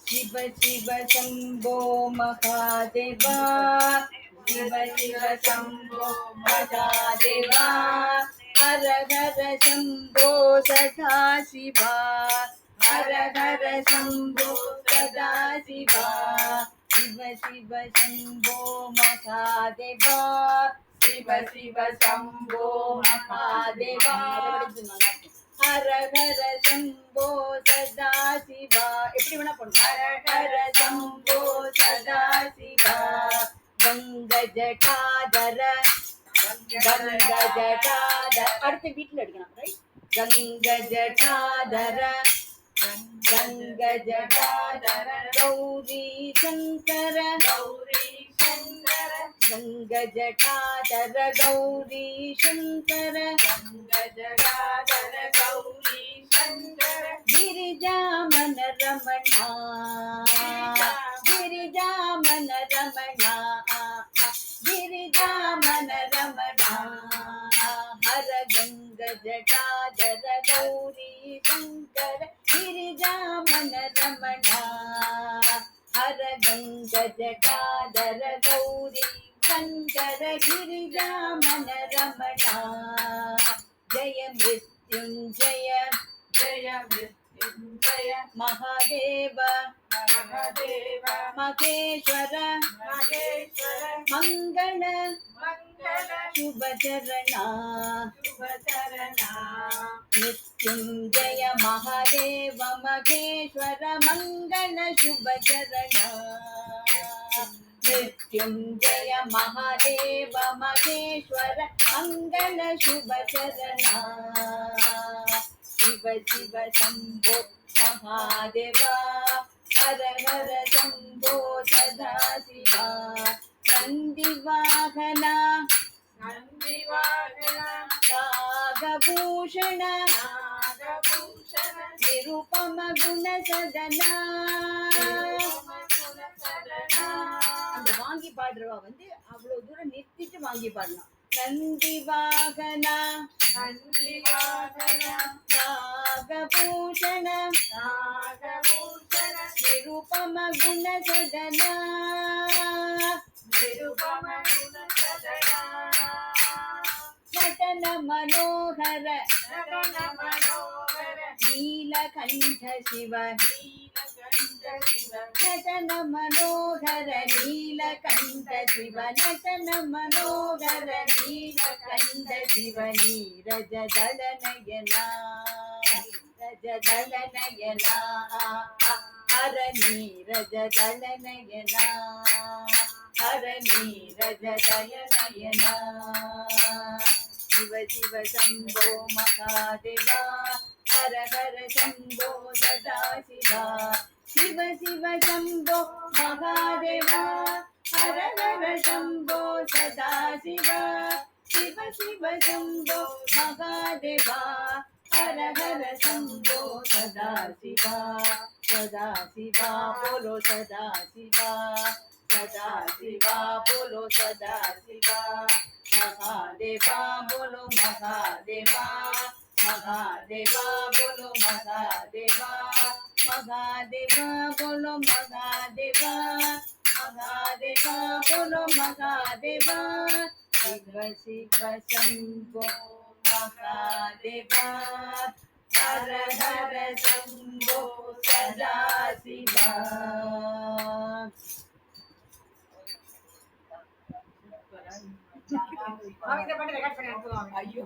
शिव शिव शंभो महादेवा, शिव शिव शंभो महादेवा, हर हर शंभो सदा शिवा, हर हर शंभो सदा शिवा, शिव शिव शंभो महादेवा, शिव शिव शंभो महादेवा, हर हर शंभो सदा शिवा. எப்படி வேணா பண்ணுங்க. हर हर शंभो सदा शिवा, गंग जटाधर, गंग जटाधर, அடுத்து வீட்ல அடிக்கணும். ரைட், गंग जटाधर, गंग जटाधर, गौरी शंकर, गौरी शंकर, गंग जटाधर गौरी शंकर, गंग जटाधर गौरी शंकर, गिरिजामन रमणा, गिरिजामन रमणा, गिरिजामन रमणा, हर गंग जटाधर गौरी शंकर, गिरिजामन रमणा, हर गंग जटाधर गौरी शंकर, गिरिजामन रमणा, जय मृत्युंजय, जय मृत्युंजय, महादेव, महादेव, महेश्वर, महेश्वर, मंगल, मंगल, शुभ चरणा, शुभ चरणा, मृत्युंजय महादेव महेश्वर, मंगल शुभ चरणा, मृत्युंजय महादेव महेश्वर, मंगल शुभ चरणा, शिव शिव शंभो महादेवा, हर हर शंभो सदा शिवा, नंदिवाहना, नंदिवाहना, नागभूषण, नागभूषण, निरुपम गुण सदना, அந்த வாங்கி பாடுறவா அவ்வளவு தூரம் நிறுத்திட்டு வாங்கி பாடலாம். நந்திவாகனா, நந்திவாகனா, நாகபூஷண, நாகபூஷண, நிருபம குண சதனா, நிருபம குண சதனா, नटन मनोहर, नटन मनोहर, नीलकंठ शिव, नीलकंठ शिव, नटन मनोहर नीलकंठ शिव, नटन मनोहर नीलकंठ शिव, नीरज दल नयना, नीरज दल नयना, हर नीरज दल नयना, हर नीरज दल नयना, शिव शिव शंभो महादेवा, हर हर शंभो सदा शिवा, शिव शिव शंभो महादेवा, हर हर शंभो सदा शिवा, शिव शिव शंभो महादेवा, हर हर शंभो सदा शिवा, सदा शिवा बोलो सदा शिवा, सदा शिवा बोलो सदा शिवा, महादेवा बोलो महादेवा, महादेवा बोलो महादेवा, महादेवा बोलो महादेवा, महादेवा बोलो महादेवा, शिव शिव शंभो महादेवा, हर हर शंभो सदा शिवा. அவங்க இந்த பாட்டு ரெக்கார்ட் பண்ணி அனுப்புவாங்க. ஐயோ